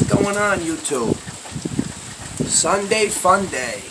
What's going on, YouTube? Sunday fun day.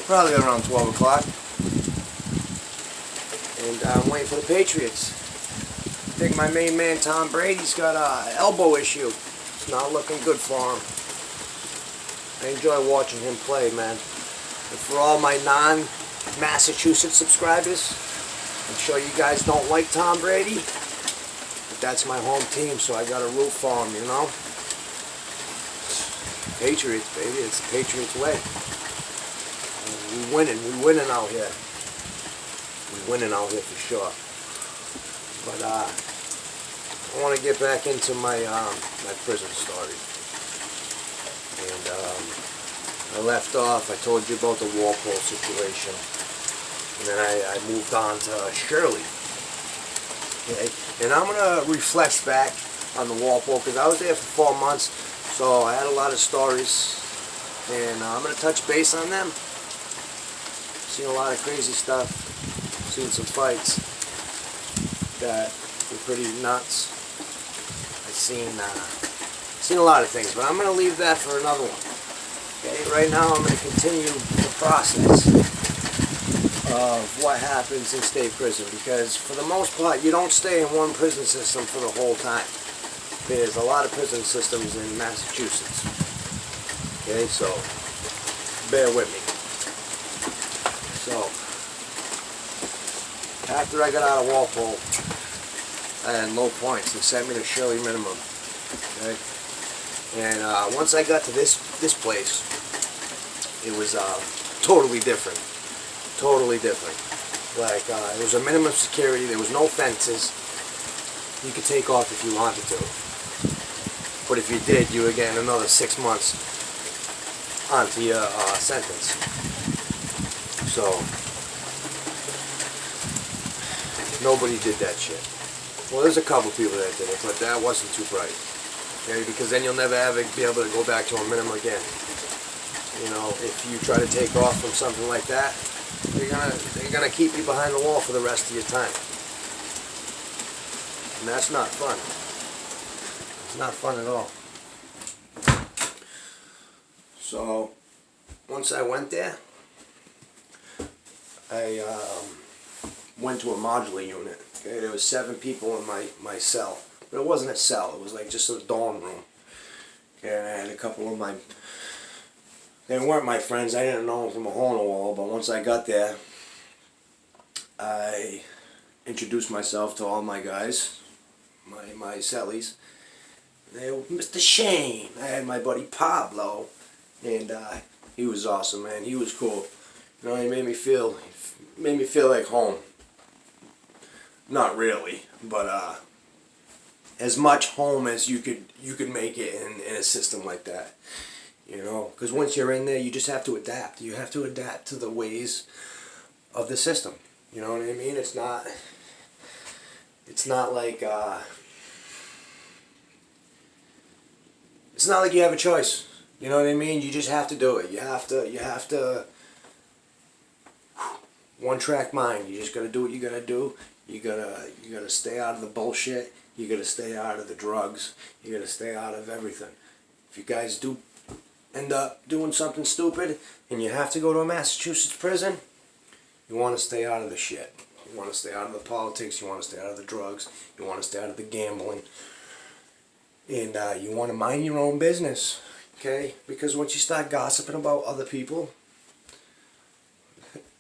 Probably around 12 o'clock. And I'm waiting for the Patriots. I think my main man Tom Brady's got an elbow issue. It's not looking good for him. I enjoy watching him play, man. And for all my non-Massachusetts subscribers, I'm sure you guys don't like Tom Brady. That's my home team, so I gotta root for him, you know? Patriots, baby. It's the Patriots way. We're winning out here. We're winning out here for sure. But I want to get back into my my prison story. And I left off, I told you about the Walpole situation. And then I moved on to Shirley. Okay. And I'm going to reflect back on the Walpole because I was there for 4 months, so I had a lot of stories, and I'm going to touch base on them. Seen a lot of crazy stuff, seen some fights that were pretty nuts. I've seen a lot of things, but I'm going to leave that for another one. Okay, right now I'm going to continue the process of what happens in state prison, because for the most part you don't stay in one prison system for the whole time. There's a lot of prison systems in Massachusetts. Okay, so bear with me. So after I got out of Walpole, I had low points. They sent me to Shirley minimum. Okay, and once I got to this place, it was totally different. Totally different. Like, it was a minimum security, there was no fences. You could take off if you wanted to. But if you did, you were getting another 6 months onto your sentence. So, nobody did that shit. Well, there's a couple people that did it, but that wasn't too bright. Okay, because then you'll never ever be able to go back to a minimum again. You know, if you try to take off from something like that, they're gonna keep you behind the wall for the rest of your time. And that's not fun. It's not fun at all. So once I went there, I went to a modular unit. Okay, there was 7 people in my cell. But it wasn't a cell, it was like just a dorm room. Okay, and I had a couple of they weren't my friends, I didn't know them from a hole in the wall, but once I got there, I introduced myself to all my guys, my cellies. They were Mr. Shane. I had my buddy Pablo, and he was awesome, man. He was cool. You know, he made me feel like home. Not really, but as much home as you could make it in a system like that. You know, because once you're in there, you just have to adapt. You have to adapt to the ways of the system. You know what I mean? It's not like you have a choice. You know what I mean? You just have to do it. You have to one-track mind. You just gotta do what you gotta do. You gotta stay out of the bullshit. You gotta stay out of the drugs. You gotta stay out of everything. If you guys do end up doing something stupid and you have to go to a Massachusetts prison, you want to stay out of the shit. You want to stay out of the politics, you want to stay out of the drugs, you want to stay out of the gambling, and you want to mind your own business, okay? Because once you start gossiping about other people,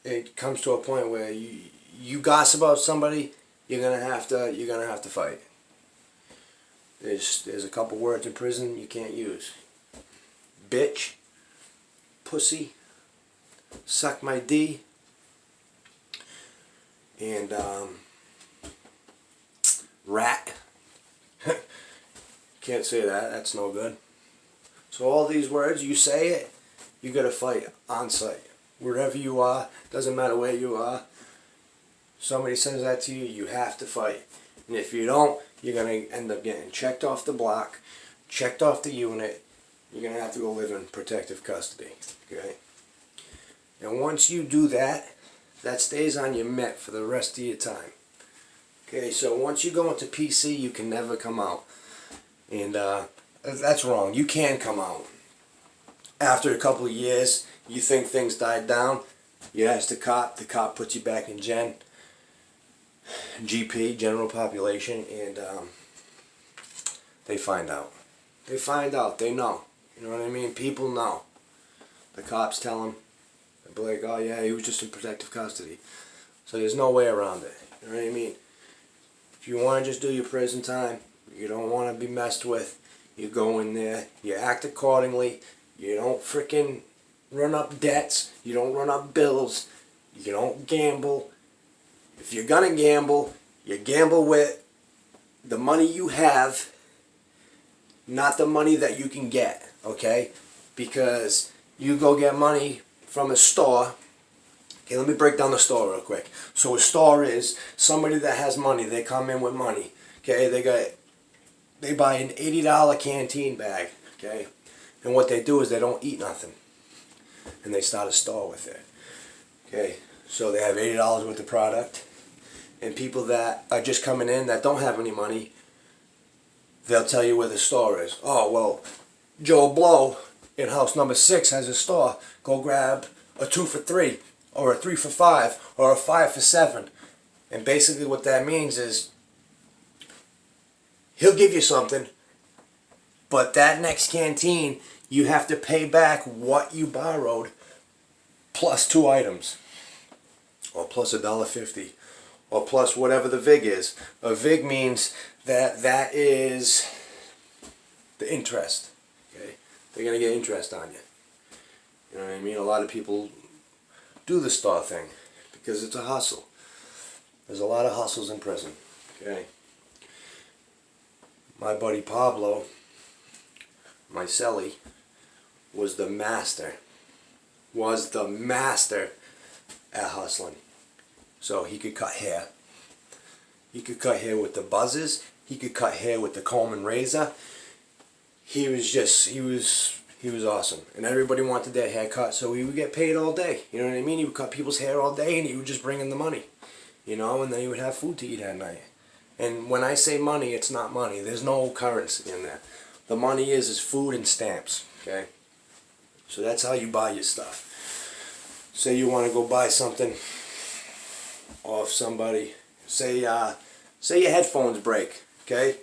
it comes to a point where you gossip about somebody, you're gonna have to fight. There's a couple words in prison you can't use. Bitch, pussy, suck my D, and rat. Can't say that, that's no good. So all these words, you say it, you gotta fight on site. Wherever you are, doesn't matter where you are, somebody sends that to you, you have to fight. And if you don't, you're gonna end up getting checked off the block, checked off the unit. You're going to have to go live in protective custody, okay? And once you do that, that stays on your met for the rest of your time. Okay, so once you go into PC, you can never come out. And That's wrong. You can come out. After a couple of years, you think things died down, you ask the cop puts you back in GP, general population, and they find out. They know. You know what I mean? People know. The cops tell them. They'll be like, oh yeah, he was just in protective custody. So there's no way around it. You know what I mean? If you want to just do your prison time, you don't want to be messed with, you go in there, you act accordingly, you don't freaking run up debts, you don't run up bills, you don't gamble. If you're gonna gamble, you gamble with the money you have, not the money that you can get, okay? Because you go get money from a store. Okay, let me break down the store real quick. So a store is somebody that has money, they come in with money. Okay, they buy an $80 canteen bag, okay? And what they do is they don't eat nothing. And they start a store with it. Okay, so they have $80 worth of product. And people that are just coming in that don't have any money, they'll tell you where the store is. Oh, well, Joe Blow in house number 6 has a store. Go grab a 2 for $3, or a 3 for $5, or a 5 for $7. And basically what that means is he'll give you something, but that next canteen, you have to pay back what you borrowed plus 2 items, or plus $1.50, or plus whatever the VIG is. A VIG means that is the interest. Okay, they're gonna get interest on you. You know what I mean? A lot of people do the star thing because it's a hustle. There's a lot of hustles in prison. Okay. My buddy Pablo, my cellie, was the master at hustling. So he could cut hair. He could cut hair with the buzzers. He could cut hair with the comb and razor. He was awesome. And everybody wanted their hair cut, so he would get paid all day. You know what I mean? He would cut people's hair all day and he would just bring in the money. You know, and then he would have food to eat at night. And when I say money, it's not money. There's no currency in there. The money is food and stamps. Okay? So that's how you buy your stuff. Say you want to go buy something off somebody. Say your headphones break. Okay?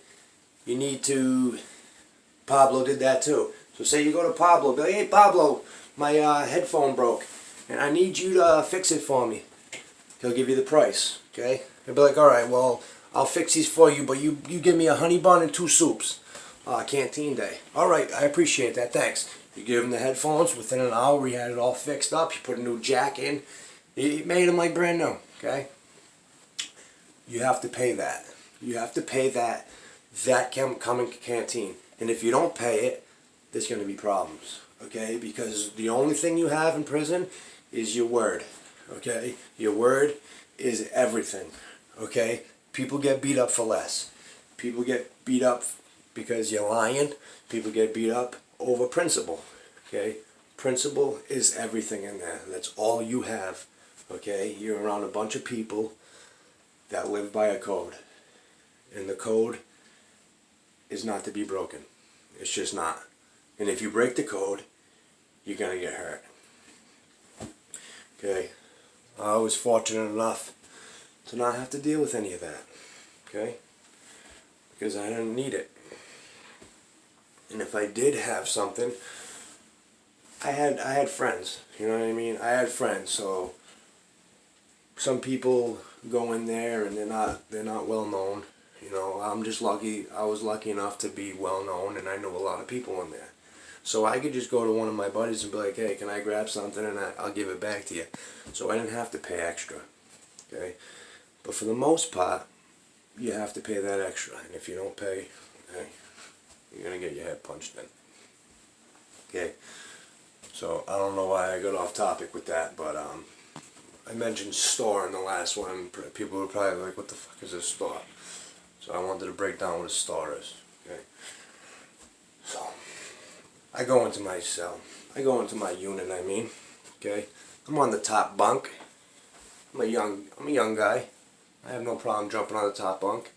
You need to... Pablo did that too. So say you go to Pablo, be like, hey Pablo, my headphone broke, and I need you to fix it for me. He'll give you the price, okay? He'll be like, all right, well, I'll fix these for you, but you give me a honey bun and 2 soups. Canteen day. All right, I appreciate that, thanks. You give him the headphones. Within an hour, he had it all fixed up. You put a new jack in. He made them like brand new, okay? You have to pay that. You have to pay that coming canteen. And if you don't pay it, there's going to be problems, okay? Because the only thing you have in prison is your word, okay? Your word is everything, okay? People get beat up for less. People get beat up because you're lying. People get beat up over principle, okay? Principle is everything in there. That's all you have, okay? You're around a bunch of people that live by a code. And the code is not to be broken. It's just not. And if you break the code, you're going to get hurt. Okay? I was fortunate enough to not have to deal with any of that. Okay? Because I didn't need it. And if I did have something, I had friends. You know what I mean? I had friends. So some people go in there and they're not well known. You know, I'm just lucky. I was lucky enough to be well known, and I know a lot of people in there. So I could just go to one of my buddies and be like, hey, can I grab something, and I'll give it back to you. So I didn't have to pay extra. Okay? But for the most part, you have to pay that extra. And if you don't pay, hey, you're going to get your head punched in. Okay? So I don't know why I got off topic with that, but I mentioned store in the last one. People were probably like, what the fuck is a store? So I wanted to break down what a star is. Okay. So I go into my cell. I go into my unit, I mean. Okay. I'm on the top bunk. I'm a young guy. I have no problem jumping on the top bunk.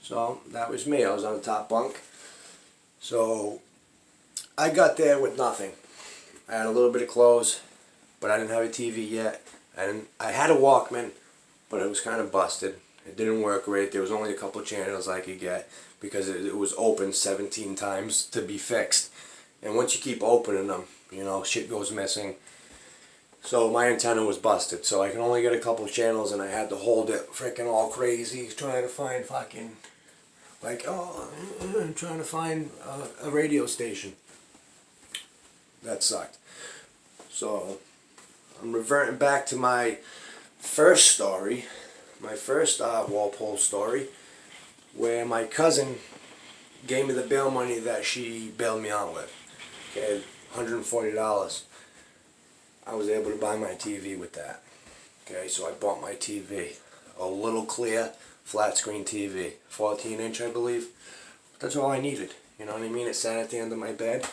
So that was me. I was on the top bunk. So I got there with nothing. I had a little bit of clothes, but I didn't have a TV yet. I had a Walkman, but it was kind of busted. It didn't work great. There was only a couple channels I could get because it was open 17 times to be fixed. And once you keep opening them, you know, shit goes missing. So my antenna was busted, so I can only get a couple channels, and I had to hold it freaking all crazy trying to find fucking, like, trying to find a radio station. That sucked. So I'm reverting back to my first story, my first Walpole story, where my cousin gave me the bail money that she bailed me out with. Okay, $140. I was able to buy my TV with that. Okay, so I bought my TV. A little clear, flat screen TV. 14-inch, I believe. That's all I needed. You know what I mean? It sat at the end of my bed.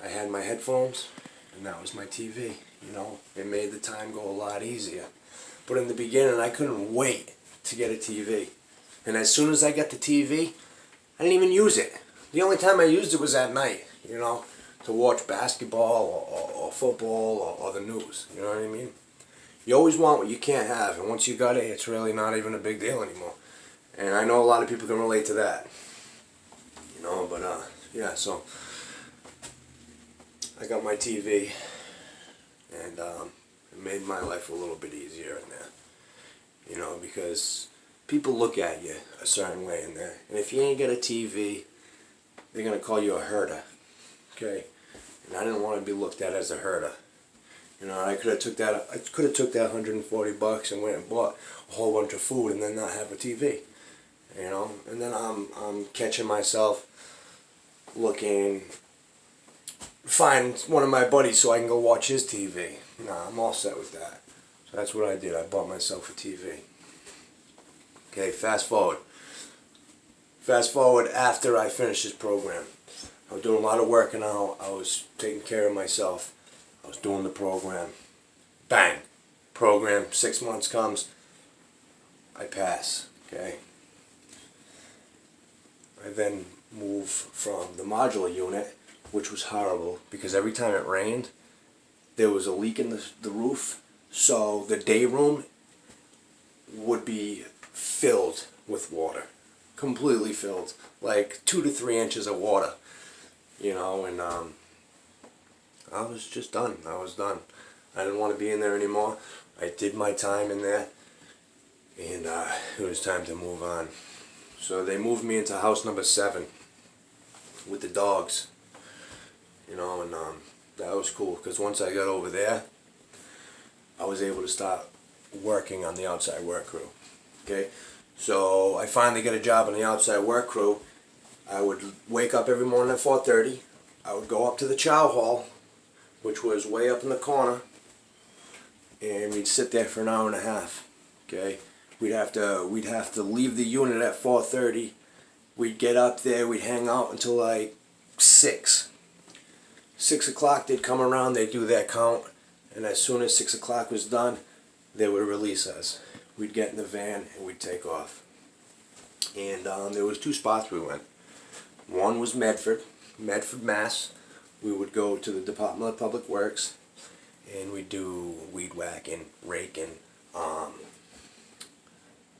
I had my headphones, and that was my TV. You know, it made the time go a lot easier. But in the beginning, I couldn't wait to get a TV. And as soon as I got the TV, I didn't even use it. The only time I used it was at night, you know, to watch basketball or football or the news. You know what I mean? You always want what you can't have, and once you got it, it's really not even a big deal anymore. And I know a lot of people can relate to that. You know, but yeah, so I got my TV, and it made my life a little bit easier in there. You know, because people look at you a certain way in there, and if you ain't got a TV, they're gonna call you a herder. Okay, and I didn't want to be looked at as a herder. You know, I could have took that $140 and went and bought a whole bunch of food and then not have a TV. You know, and then I'm catching myself find one of my buddies so I can go watch his TV. Nah, I'm all set with that. So that's what I did. I bought myself a TV. Okay, fast forward. Fast forward after I finished this program. I was doing a lot of working out. I was taking care of myself. I was doing the program. Bang! Program, 6 months comes. I pass. Okay? I then move from the modular unit, which was horrible because every time it rained, there was a leak in the roof. So the day room would be filled with water. Completely filled. Like 2 to 3 inches of water. You know, and I was just done. I was done. I didn't want to be in there anymore. I did my time in there, and it was time to move on. So they moved me into house number 7 with the dogs. You know, and that was cool because once I got over there, I was able to start working on the outside work crew. Okay, so I finally got a job on the outside work crew. I would wake up every morning at 4:30. I would go up to the chow hall, which was way up in the corner, and we'd sit there for an hour and a half. Okay, we'd have to leave the unit at 4:30. We'd get up there. We'd hang out until like 6. 6 o'clock. They'd come around. They'd do their count, and as soon as 6 o'clock was done, they would release us. We'd get in the van and we'd take off. And there was 2 spots we went. One was Medford, Mass. We would go to the Department of Public Works, and we'd do weed whacking, raking,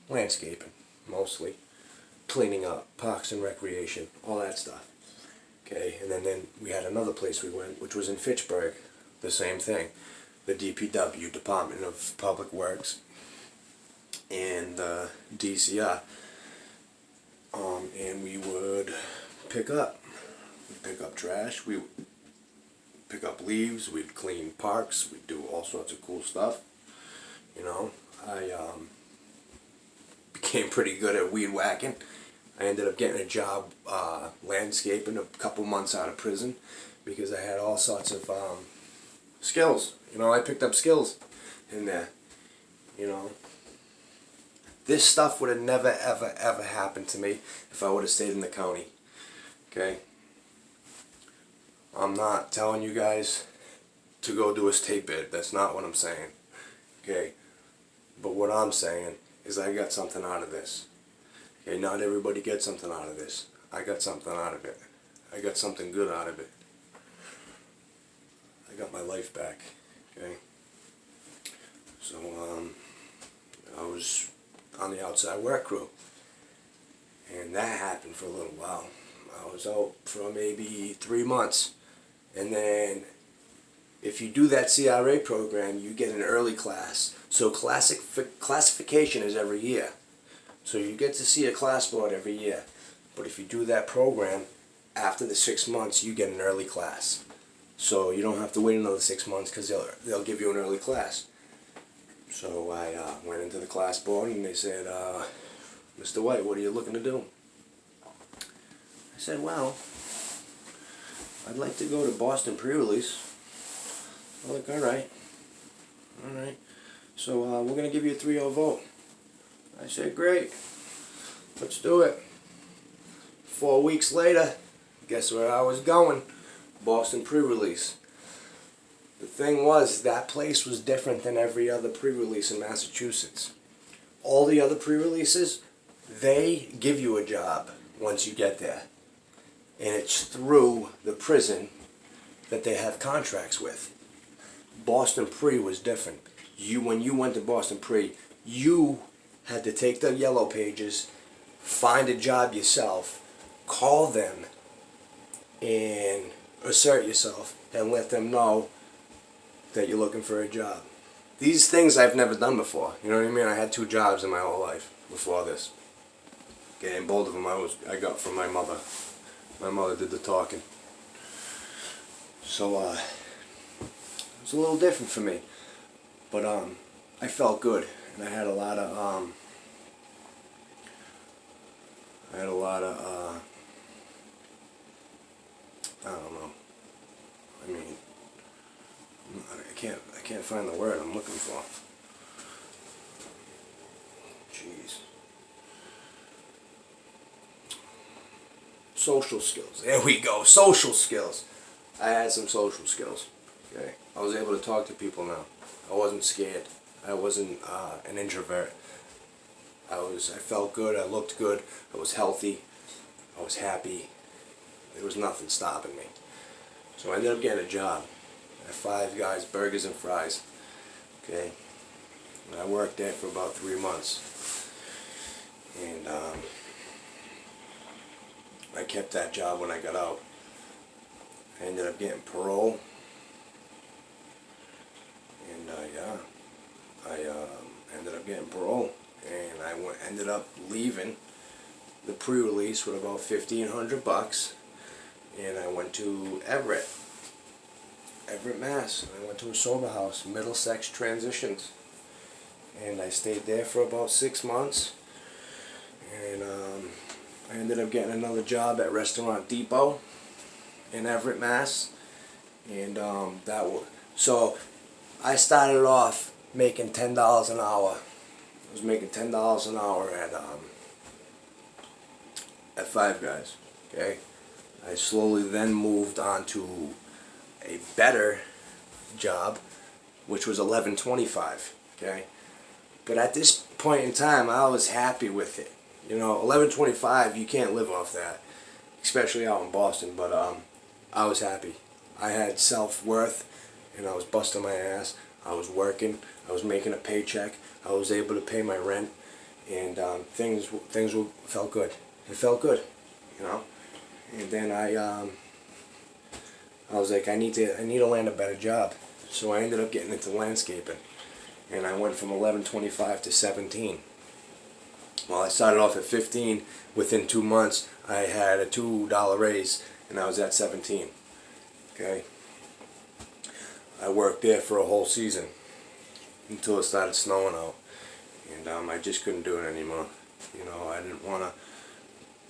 landscaping, mostly, cleaning up, parks and recreation, all that stuff. Okay, and then we had another place we went, which was in Fitchburg, the same thing, the DPW, Department of Public Works, and DCI, and we would pick up trash, we would pick up leaves, we'd clean parks, we'd do all sorts of cool stuff. You know, I became pretty good at weed whacking. I ended up getting a job landscaping a couple months out of prison because I had all sorts of skills. You know, I picked up skills in there. You know, this stuff would have never ever ever happened to me if I would have stayed in the county. Okay, I'm not telling you guys to go do a state bid. That's not what I'm saying. Okay, but what I'm saying is I got something out of this. Okay, not everybody gets something out of this. I got something out of it. I got something good out of it. I got my life back, okay? So, I was on the outside work crew, and that happened for a little while. I was out for maybe 3 months, and then if you do that CRA program, you get an early class. So classification is every year. So you get to see a class board every year. But if you do that program, after the 6 months, you get an early class. So you don't have to wait another 6 months because they'll give you an early class. So I went into the class board and they said, Mr. White, what are you looking to do? I said, well, I'd like to go to Boston pre-release. I'm like, alright. So we're going to give you a 3-0 vote. I said, great. Let's do it. 4 weeks later, guess where I was going? Boston pre-release. The thing was, that place was different than every other pre-release in Massachusetts. All the other pre-releases, they give you a job once you get there. And it's through the prison that they have contracts with. Boston Pre was different. When you went to Boston Pre, you had to take the yellow pages, find a job yourself, call them, and assert yourself, and let them know that you're looking for a job. These things I've never done before. You know what I mean? I had 2 jobs in my whole life before this. Okay, and both of them I got from my mother. My mother did the talking. So it was a little different for me, but I felt good, and I had a lot of I don't know. I mean, I can't find the word I'm looking for. Jeez. Social skills. There we go. Social skills. I had some social skills. Okay. I was able to talk to people now. I wasn't scared. I wasn't an introvert. I felt good. I looked good. I was healthy. I was happy. There was nothing stopping me. So I ended up getting a job at Five Guys Burgers and Fries. Okay. And I worked there for about 3 months. And I kept that job when I got out. I ended up getting parole. And I ended up getting parole. And I ended up leaving the pre-release with about $1,500. And I went to Everett, Mass. I went to a sober house, Middlesex Transitions. And I stayed there for about 6 months. And I ended up getting another job at Restaurant Depot in Everett, Mass. And so I started off making $10 an hour. I was making $10 an hour at Five Guys. Okay. I slowly then moved on to a better job, which was $11.25. Okay. But at this point in time, I was happy with it. You know, $11.25, you can't live off that, especially out in Boston. But I was happy. I had self-worth, and I was busting my ass. I was working. I was making a paycheck. I was able to pay my rent, and things felt good. It felt good, you know. And then I was like, I need to land a better job. So I ended up getting into landscaping, and I went from $11.25 to $17. Well, I started off at 15. Within 2 months, I had a $2 raise, and I was at 17. Okay. I worked there for a whole season until it started snowing out, and I just couldn't do it anymore. You know, I didn't want to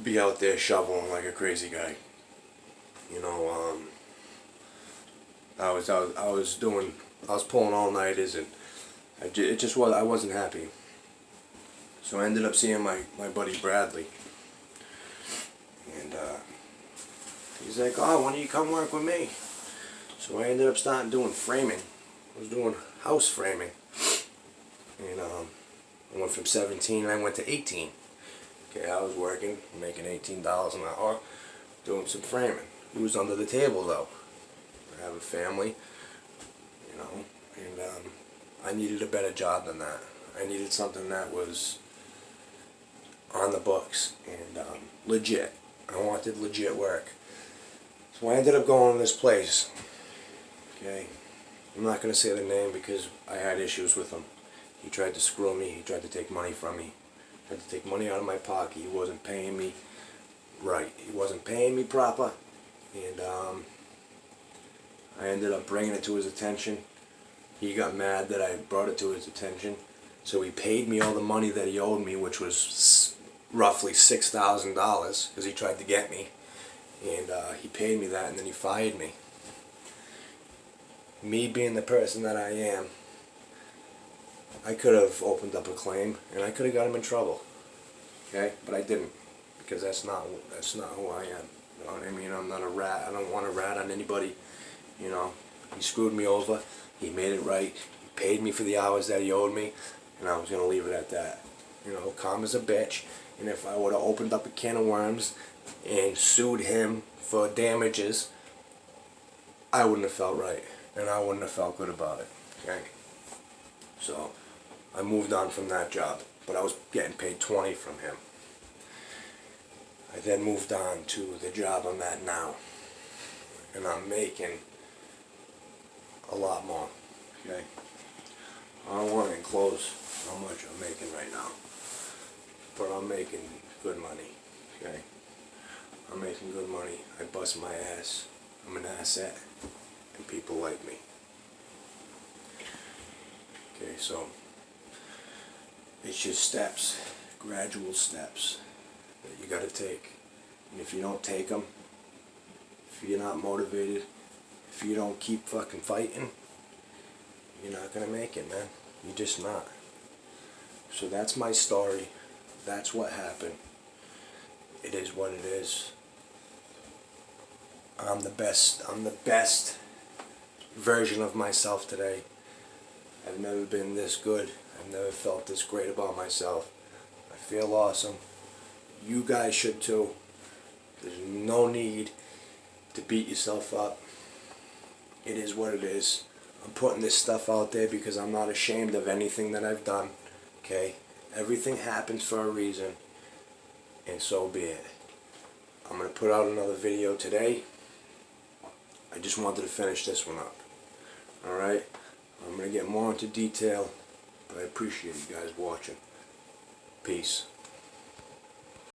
be out there shoveling like a crazy guy. You know, I was pulling all-nighters, and I wasn't happy. So I ended up seeing my buddy Bradley, and he's like, oh, why don't you come work with me? So I ended up starting doing framing. I was doing house framing, and I went from 17 and I went to 18. Okay, I was working, making $18 an hour, doing some framing. He was under the table though. I have a family, you know, and I needed a better job than that. I needed something that was on the books and legit. I wanted legit work. So I ended up going to this place. Okay, I'm not going to say the name because I had issues with him. He tried to screw me. He tried to take money from me. He tried to take money out of my pocket. He wasn't paying me right. He wasn't paying me proper. And I ended up bringing it to his attention. He got mad that I brought it to his attention. So he paid me all the money that he owed me, which was roughly $6,000 because he tried to get me. And he paid me that, and then he fired me. Me being the person that I am, I could have opened up a claim and I could have got him in trouble. Okay, but I didn't, because that's not who I am. You know what I mean? I'm not a rat. I don't want to rat on anybody. You know, he screwed me over. He made it right. He paid me for the hours that he owed me, and I was gonna leave it at that. You know, calm as a bitch. And if I would have opened up a can of worms and sued him for damages, I wouldn't have felt right, and I wouldn't have felt good about it. Okay. So I moved on from that job, but I was getting paid $20 from him. I then moved on to the job I'm at now, and I'm making a lot more. Okay, I don't want to enclose how much I'm making right now, but I'm making good money. Okay, I'm making good money. I bust my ass. I'm an asset, and people like me. Okay, so it's just steps, gradual steps that you got to take. And if you don't take them, if you're not motivated, if you don't keep fucking fighting, you're not gonna make it, man. You're just not. So that's my story. That's what happened. It is what it is. I'm the best version of myself today. I've never been this good. I've never felt this great about myself. I feel awesome. You guys should too. There's no need to beat yourself up. It is what it is. I'm putting this stuff out there because I'm not ashamed of anything that I've done. Okay? Everything happens for a reason, and so be it. I'm going to put out another video today. I just wanted to finish this one up. Alright? I'm going to get more into detail, but I appreciate you guys watching. Peace.